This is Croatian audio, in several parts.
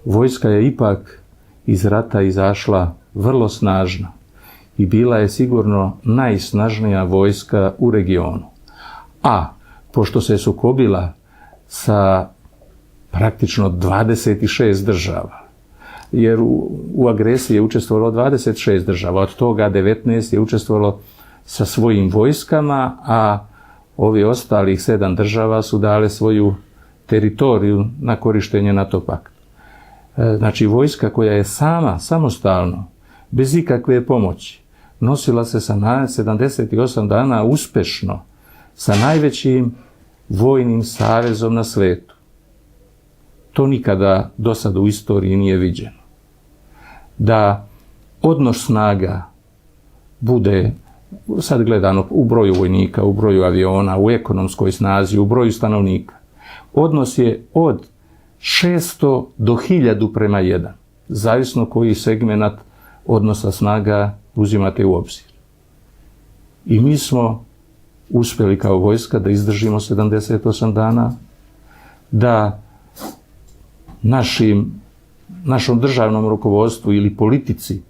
vojska je ipak iz rata izašla vrlo snažna i bila je sigurno najsnažnija vojska u regionu. A pošto se sukobila sa praktično 26 država, jer u agresiji je učestvovalo 26 država, od toga 19 je učestvovalo sa svojim vojskama, a ovi ostalih 7 država su dale svoju teritoriju na korištenje NATO paktu. Znači, vojska koja je samostalno, bez ikakve pomoći, nosila se sa 78 dana uspešno sa najvećim vojnim savezom na svetu. To nikada do sada u istoriji nije viđeno. Da odnos snaga bude, sad gledano u broju vojnika, u broju aviona, u ekonomskoj snazi, u broju stanovnika, odnos je od 600 do 1000 prema 1, zavisno koji segment odnosa snaga uzimate u obzir. I mi smo uspjeli kao vojska da izdržimo 78 dana, da našom državnom rukovodstvu ili politici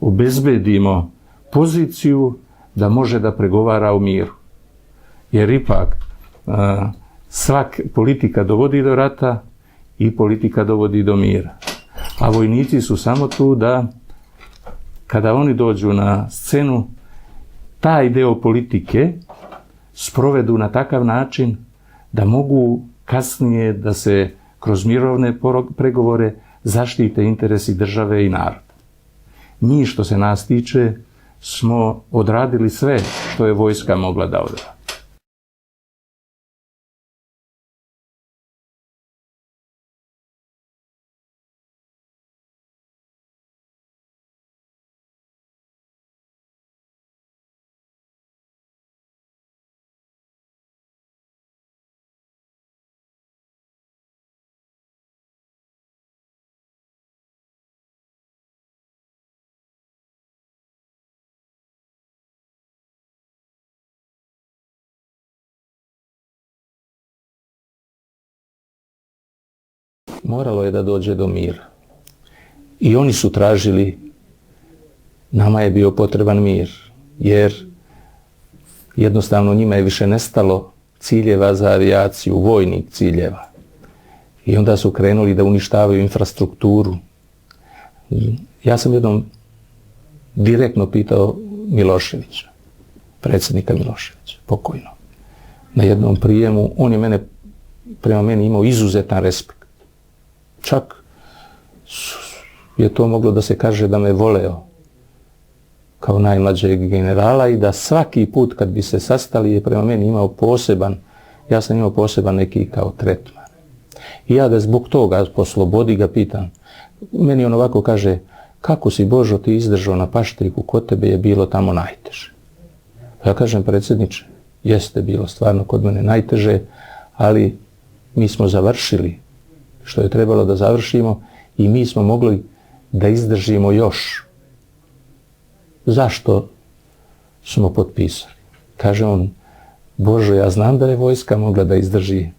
obezbedimo poziciju da može da pregovara o miru. Jer ipak politika dovodi do rata i politika dovodi do mira. A vojnici su samo tu da, kada oni dođu na scenu, taj deo politike sprovedu na takav način da mogu kasnije da se kroz mirovne pregovore zaštite interesi države i naroda. Mi, što se nas tiče, smo odradili sve što je vojska mogla da odradi. Moralo je da dođe do mira. I oni su tražili, nama je bio potreban mir, jer jednostavno njima je više nestalo ciljeva za avijaciju, vojnih ciljeva. I onda su krenuli da uništavaju infrastrukturu. Ja sam jednom direktno pitao Miloševića, predsjednika Miloševića, pokojno. Na jednom prijemu, on je prema meni imao izuzetan respekt. Čak je to moglo da se kaže da me voleo kao najmlađeg generala i da svaki put kad bi se sastali je prema meni imao ja sam imao poseban neki kao tretman. I ja ga zbog toga po slobodi ga pitam. Meni on ovako kaže, kako si Božo ti izdržao na Paštriku, kod tebe je bilo tamo najteže. Ja kažem, predsjedniče, jeste bilo stvarno kod mene najteže, ali mi smo završili što je trebalo da završimo i mi smo mogli da izdržimo još. Zašto smo potpisali? Kaže on, Božo, ja znam da je vojska mogla da izdrži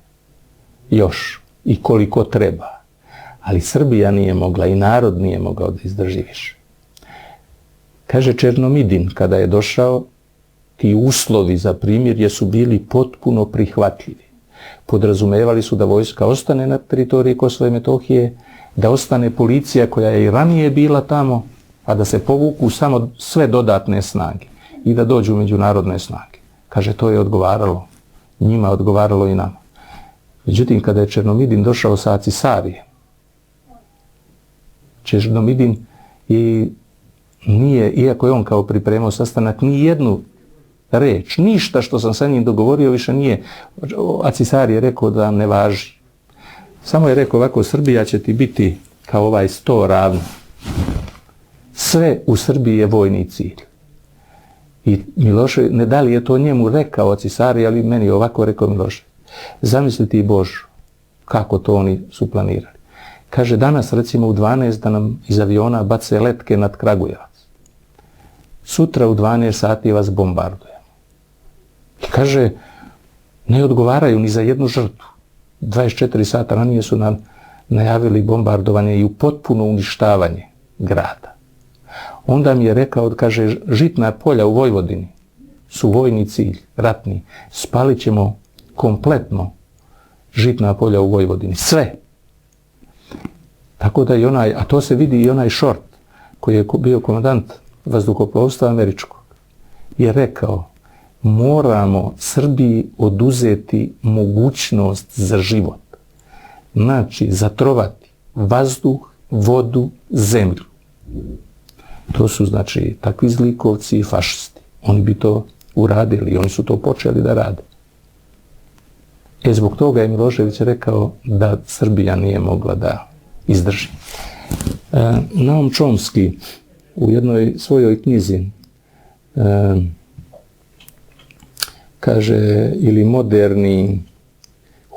još i koliko treba, ali Srbija nije mogla i narod nije mogao da izdrži više. Kaže Černomidin, kada je došao, ti uslovi za primirje su bili potpuno prihvatljivi. Podrazumevali su da vojska ostane na teritoriji Kosova i Metohije, da ostane policija koja je i ranije bila tamo, a da se povuku samo sve dodatne snage i da dođu međunarodne snage. Kaže, to je odgovaralo, njima odgovaralo i nama. Međutim, kada je Černomidin došao sa Acisarijem, Černomidin nije, iako je on kao pripremao sastanak, ni jednu reč, ništa što sam sa njim dogovorio više nije. Acisari je rekao da ne važi. Samo je rekao ovako, Srbija će ti biti kao ovaj 100 ravno. Sve u Srbiji je vojni cilj. I Milošević, ne da li je to njemu rekao Acisari, ali meni je ovako rekao Milošević. Zamisli ti Božo, kako to oni su planirali. Kaže, danas recimo u 12 da nam iz aviona bace letke nad Kragujevac. Sutra u 12 sati vas bombardujemo. I kaže, ne odgovaraju ni za jednu žrtvu. 24 sata ranije su nam najavili bombardovanje i potpuno uništavanje grada. Onda mi je rekao, kaže, žitna polja u Vojvodini su vojni cilj, ratni. Spalit ćemo kompletno žitna polja u Vojvodini. Sve. Tako da i onaj, a to se vidi i onaj Short, koji je bio komandant vazduhoplovstva američkog, je rekao, moramo Srbiji oduzeti mogućnost za život. Znači, zatrovati vazduh, vodu, zemlju. To su, znači, takvi zlikovci i fašisti. Oni bi to uradili, oni su to počeli da rade. Zbog toga je Milošević rekao da Srbija nije mogla da izdrži. Naum Chomsky u jednoj svojoj knjizi kaže, ili moderni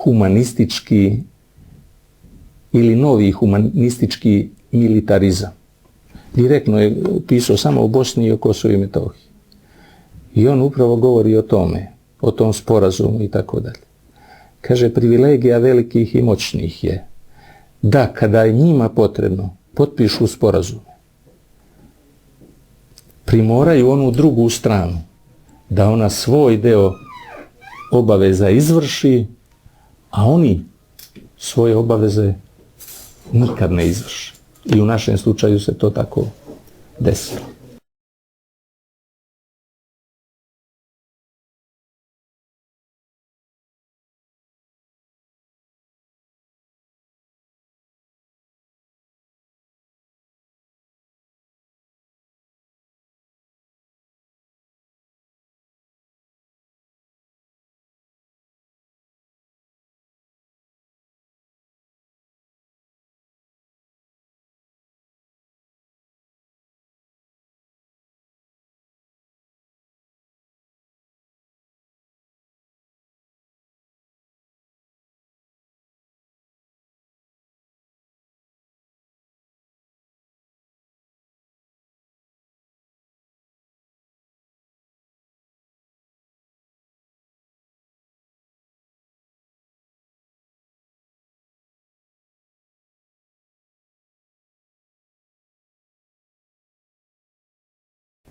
humanistički ili novi humanistički militarizam. Direktno je pisao samo o Bosni i o Kosovu i Metohiji. I on upravo govori o tome, o tom sporazumu i tako dalje. Kaže, privilegija velikih i moćnih je da kada je njima potrebno potpišu sporazume, primoraju onu drugu stranu da ona svoj deo obaveza izvrši, a oni svoje obaveze nikad ne izvrše. I u našem slučaju se to tako desilo.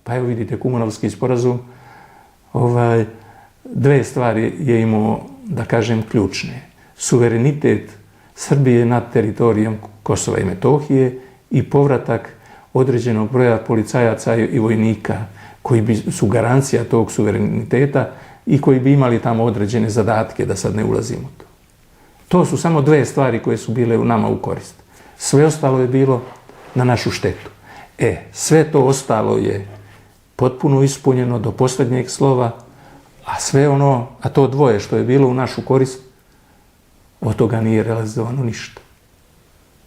Pa evo vidite, Kumanovski sporazum, dve stvari je imao, da kažem, ključne. Suverenitet Srbije nad teritorijom Kosova i Metohije i povratak određenog broja policajaca i vojnika koji su garancija tog suvereniteta i koji bi imali tamo određene zadatke, da sad ne ulazimo u to. To su samo dve stvari koje su bile u nama u korist. Sve ostalo je bilo na našu štetu. Sve to ostalo je potpuno ispunjeno do posljednjeg slova, a sve ono, a to dvoje što je bilo u našu korist, od toga nije realizovano ništa.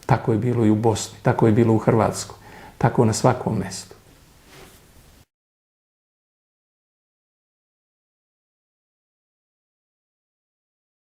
Tako je bilo i u Bosni, tako je bilo u Hrvatskoj, tako na svakom mjestu.